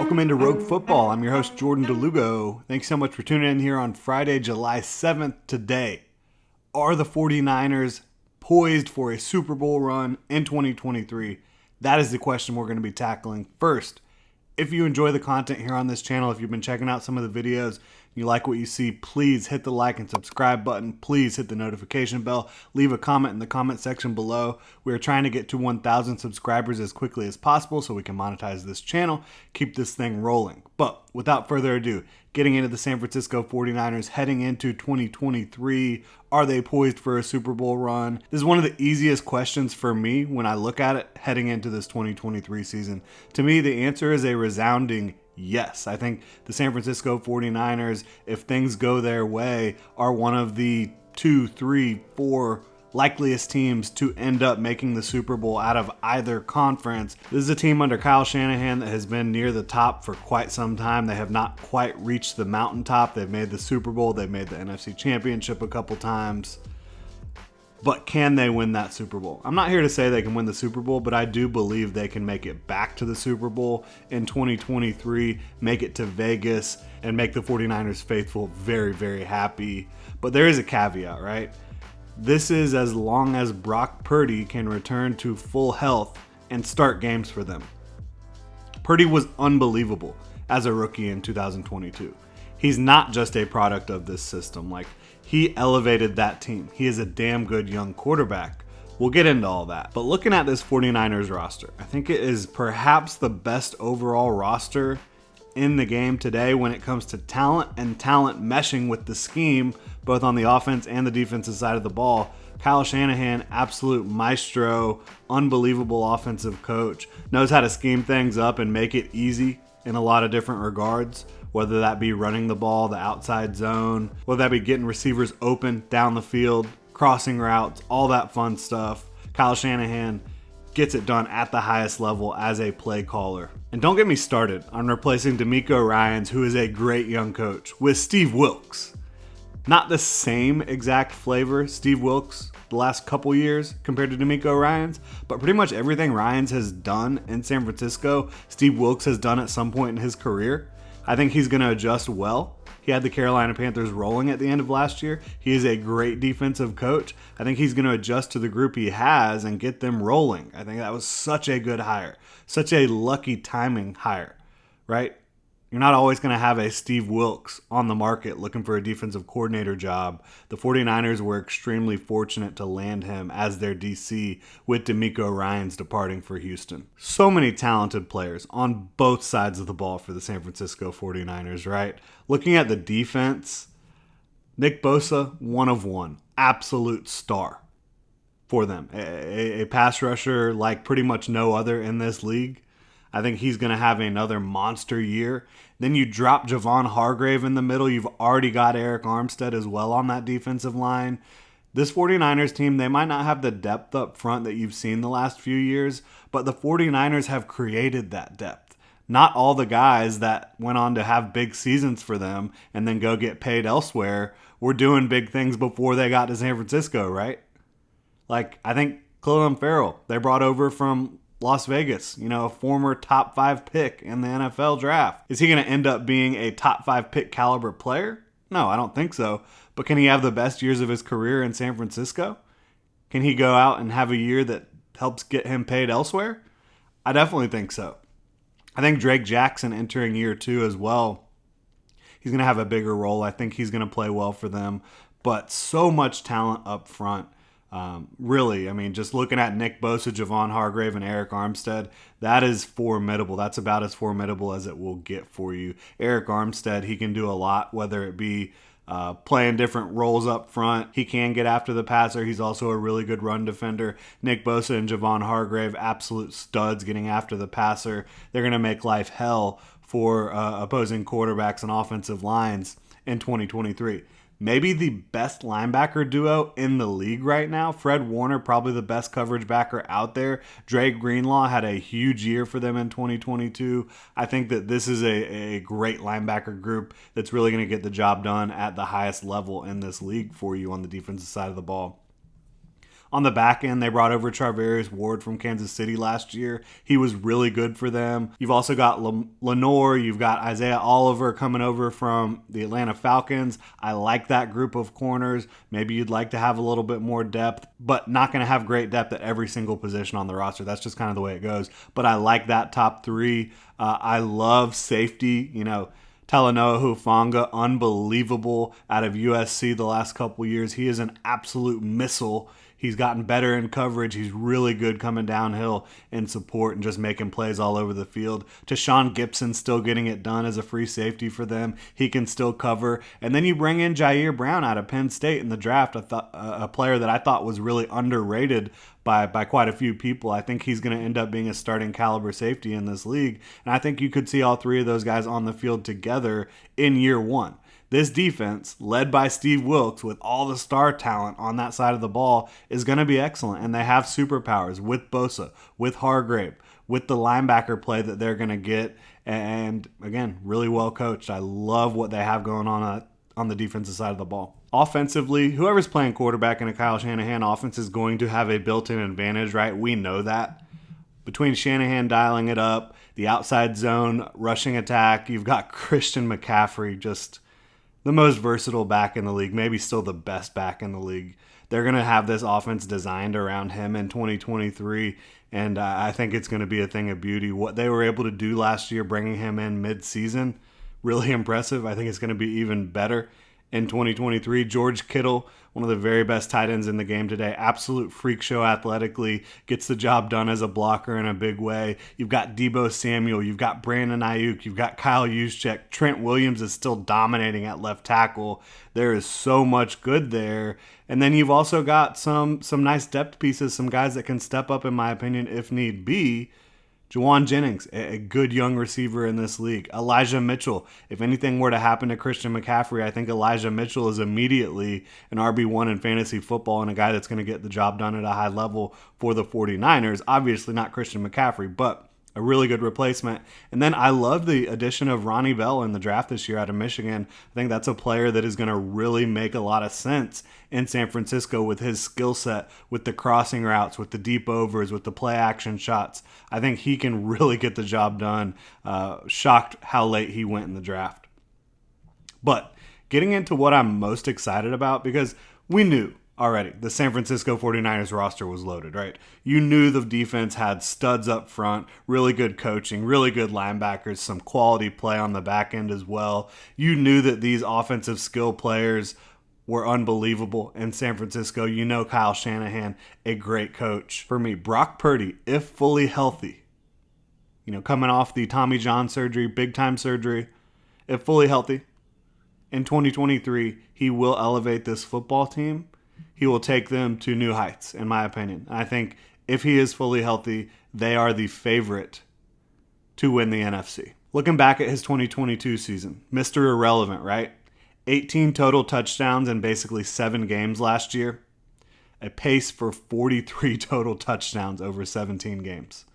Welcome into Rogue Football. I'm your host, Jordan Lugo. Thanks so much for tuning in here on Friday, July 7th. Today, are the 49ers poised for a Super Bowl run in 2023? That is the question we're going to be tackling first. If you enjoy the content here on this channel, if you've been checking out some of the videos, and you like what you see, please hit the like and subscribe button. Please hit the notification bell. Leave a comment in the comment section below. We are trying to get to 1,000 subscribers as quickly as possible so we can monetize this channel, keep this thing rolling. But without further ado, getting into the San Francisco 49ers heading into 2023. Are they poised for a Super Bowl run? This is one of the easiest questions for me when I look at it heading into this 2023 season. To me, the answer is a resounding yes. I think the San Francisco 49ers, if things go their way, are one of the 2, 3, 4 likeliest teams to end up making the Super Bowl out of either conference. This is a team under Kyle Shanahan that has been near the top for quite some time. They have not quite reached the mountaintop. They've made the Super Bowl. They've made the NFC Championship a couple times. But can they win that Super Bowl? I'm not here to say they can win the Super Bowl, but I do believe they can make it back to the Super Bowl in 2023, make it to Vegas, and make the 49ers faithful very, very happy. But there is a caveat, right? This is as long as Brock Purdy can return to full health and start games for them. Purdy was unbelievable as a rookie in 2022. He's not just a product of this system. He elevated that team. He is a damn good young quarterback. We'll get into all that. But looking at this 49ers roster, I think it is perhaps the best overall roster in the game today when it comes to talent and talent meshing with the scheme, both on the offense and the defensive side of the ball. Kyle Shanahan, absolute maestro, unbelievable offensive coach, knows how to scheme things up and make it easy in a lot of different regards, whether that be running the ball, the outside zone, whether that be getting receivers open down the field, crossing routes, all that fun stuff. Kyle Shanahan gets it done at the highest level as a play caller. And don't get me started on replacing DeMeco Ryans, who is a great young coach, with Steve Wilks. Not the same exact flavor, Steve Wilks, the last couple years compared to DeMeco Ryans, but pretty much everything Ryans has done in San Francisco, Steve Wilks has done at some point in his career. I think he's going to adjust well. He had the Carolina Panthers rolling at the end of last year. He is a great defensive coach. I think he's going to adjust to the group he has and get them rolling. I think that was such a good hire. Such a lucky timing hire, right? You're not always going to have a Steve Wilks on the market looking for a defensive coordinator job. The 49ers were extremely fortunate to land him as their DC with DeMeco Ryans departing for Houston. So many talented players on both sides of the ball for the San Francisco 49ers, right? Looking at the defense, Nick Bosa, one of one. Absolute star for them. A pass rusher like pretty much no other in this league. I think he's going to have another monster year. Then you drop Javon Hargrave in the middle. You've already got Eric Armstead as well on that defensive line. This 49ers team, they might not have the depth up front that you've seen the last few years, but the 49ers have created that depth. Not all the guys that went on to have big seasons for them and then go get paid elsewhere were doing big things before they got to San Francisco, right? I think Clelin Ferrell, they brought over from Las Vegas, a former top 5 pick in the NFL draft. Is he going to end up being a top 5 pick caliber player? No, I don't think so. But can he have the best years of his career in San Francisco? Can he go out and have a year that helps get him paid elsewhere? I definitely think so. I think Drake Jackson entering year 2 as well, he's going to have a bigger role. I think he's going to play well for them. But so much talent up front. Really, just looking at Nick Bosa, Javon Hargrave, and Eric Armstead, that is formidable. That's about as formidable as it will get for you. Eric Armstead, he can do a lot, whether it be playing different roles up front. He can get after the passer. He's also a really good run defender. Nick Bosa and Javon Hargrave, absolute studs getting after the passer. They're going to make life hell for opposing quarterbacks and offensive lines in 2023. Maybe the best linebacker duo in the league right now. Fred Warner, probably the best coverage backer out there. Drake Greenlaw had a huge year for them in 2022. I think that this is a great linebacker group that's really going to get the job done at the highest level in this league for you on the defensive side of the ball. On the back end, they brought over Charvarius Ward from Kansas City last year. He was really good for them. You've also got Lenore. You've got Isaiah Oliver coming over from the Atlanta Falcons. I like that group of corners. Maybe you'd like to have a little bit more depth, but not going to have great depth at every single position on the roster. That's just kind of the way it goes. But I like that top three. I love safety. Talanoa Hufanga, unbelievable out of USC the last couple years. He is an absolute missile. He's gotten better in coverage. He's really good coming downhill in support and just making plays all over the field. Tashawn Gibson still getting it done as a free safety for them. He can still cover. And then you bring in Jair Brown out of Penn State in the draft, a player that I thought was really underrated by quite a few people. I think he's going to end up being a starting caliber safety in this league. And I think you could see all three of those guys on the field together in year one. This defense, led by Steve Wilks, with all the star talent on that side of the ball, is going to be excellent. And they have superpowers with Bosa, with Hargrave, with the linebacker play that they're going to get. And again, really well coached. I love what they have going on the defensive side of the ball. Offensively, whoever's playing quarterback in a Kyle Shanahan offense is going to have a built-in advantage, right? We know that. Between Shanahan dialing it up, the outside zone rushing attack, you've got Christian McCaffrey, just the most versatile back in the league, maybe still the best back in the league. They're going to have this offense designed around him in 2023, and I think it's going to be a thing of beauty. What they were able to do last year, bringing him in mid-season, really impressive. I think it's going to be even better in 2023. George Kittle, one of the very best tight ends in the game today, absolute freak show athletically, gets the job done as a blocker in a big way. You've got Deebo Samuel, you've got Brandon Ayuk, you've got Kyle Juszczyk. Trent Williams is still dominating at left tackle. There is so much good there. And then you've also got some nice depth pieces, some guys that can step up, in my opinion, if need be. Juwan Jennings, a good young receiver in this league. Elijah Mitchell. If anything were to happen to Christian McCaffrey, I think Elijah Mitchell is immediately an RB1 in fantasy football and a guy that's going to get the job done at a high level for the 49ers. Obviously not Christian McCaffrey, but a really good replacement. And then I love the addition of Ronnie Bell in the draft this year out of Michigan. I think that's a player that is going to really make a lot of sense in San Francisco with his skill set, with the crossing routes, with the deep overs, with the play action shots. I think he can really get the job done. Shocked how late he went in the draft. But getting into what I'm most excited about, because we knew already the San Francisco 49ers roster was loaded, right? You knew the defense had studs up front, really good coaching, really good linebackers, some quality play on the back end as well. You knew that these offensive skill players were unbelievable in San Francisco. You know Kyle Shanahan, a great coach. For me, Brock Purdy, if fully healthy, coming off the Tommy John surgery, big time surgery, if fully healthy, in 2023, he will elevate this football team. He will take them to new heights, in my opinion. I think if he is fully healthy, they are the favorite to win the NFC. Looking back at his 2022 season, Mr. Irrelevant, right? 18 total touchdowns in basically 7 games last year. A pace for 43 total touchdowns over 17 games.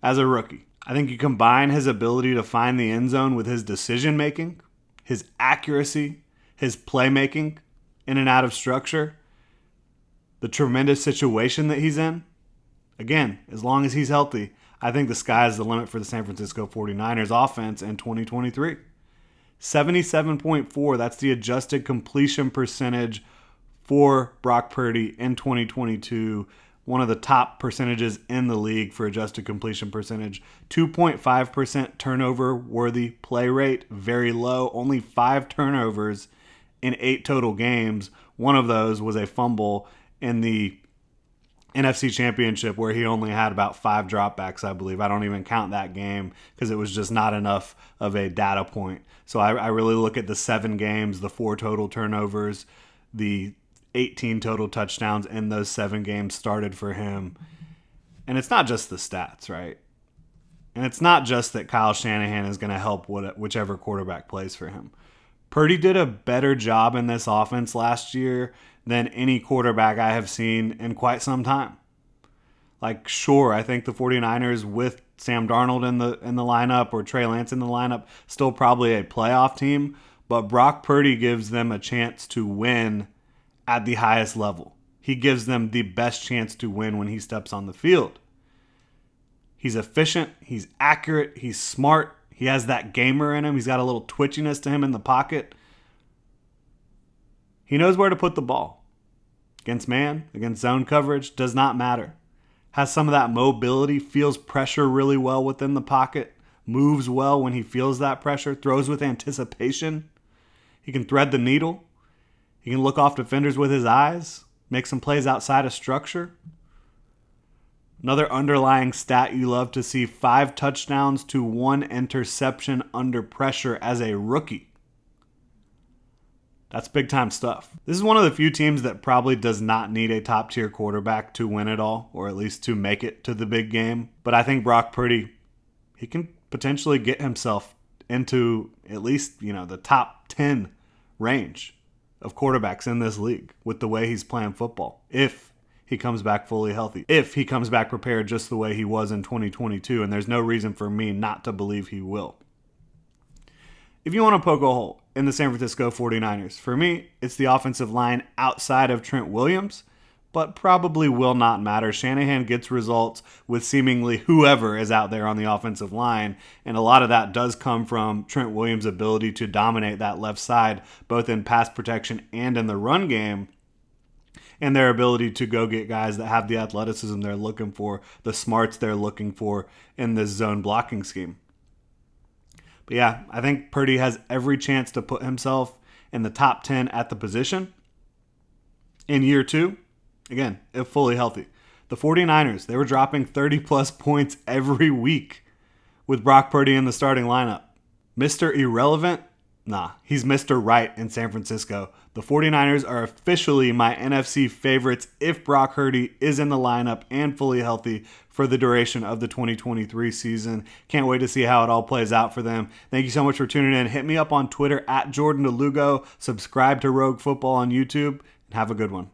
As a rookie, I think you combine his ability to find the end zone with his decision-making, his accuracy, his playmaking in and out of structure, the tremendous situation that he's in. Again, as long as he's healthy, I think the sky is the limit for the San Francisco 49ers offense in 2023. 77.4, that's the adjusted completion percentage for Brock Purdy in 2022. One of the top percentages in the league for adjusted completion percentage. 2.5% turnover-worthy play rate, very low. Only 5 turnovers in 8 total games. One of those was a fumble in the NFC Championship where he only had about 5 dropbacks, I believe. I don't even count that game because it was just not enough of a data point. So I really look at the 7 games, the 4 total turnovers, the 18 total touchdowns in those 7 games started for him. And it's not just the stats, right? And it's not just that Kyle Shanahan is going to help whichever quarterback plays for him. Purdy did a better job in this offense last year than any quarterback I have seen in quite some time. Sure, I think the 49ers with Sam Darnold in the lineup or Trey Lance in the lineup, still probably a playoff team, but Brock Purdy gives them a chance to win at the highest level. he gives them the best chance to win when he steps on the field. He's efficient, he's accurate, he's smart, he has that gamer in him, he's got a little twitchiness to him in the pocket. He knows where to put the ball. Against man, against zone coverage, does not matter. Has some of that mobility, feels pressure really well within the pocket, moves well when he feels that pressure, throws with anticipation. He can thread the needle. He can look off defenders with his eyes, make some plays outside of structure. Another underlying stat you love to see, 5 touchdowns to 1 interception under pressure as a rookie. That's big time stuff. This is one of the few teams that probably does not need a top tier quarterback to win it all, or at least to make it to the big game. But I think Brock Purdy, he can potentially get himself into at least, the top 10 range of quarterbacks in this league with the way he's playing football. If he comes back fully healthy. If he comes back prepared just the way he was in 2022, and there's no reason for me not to believe he will. If you want to poke a hole in the San Francisco 49ers, for me, it's the offensive line outside of Trent Williams, but probably will not matter. Shanahan gets results with seemingly whoever is out there on the offensive line, and a lot of that does come from Trent Williams' ability to dominate that left side, both in pass protection and in the run game, and their ability to go get guys that have the athleticism they're looking for, the smarts they're looking for in this zone blocking scheme. But yeah, I think Purdy has every chance to put himself in the top 10 at the position in year 2. Again, if fully healthy. The 49ers, they were dropping 30-plus points every week with Brock Purdy in the starting lineup. Mr. Irrelevant? Nah, he's Mr. Right in San Francisco. The 49ers are officially my NFC favorites if Brock Purdy is in the lineup and fully healthy for the duration of the 2023 season. Can't wait to see how it all plays out for them. Thank you so much for tuning in. Hit me up on Twitter at Jordan DeLugo. Subscribe to Rogue Football on YouTube, and have a good one.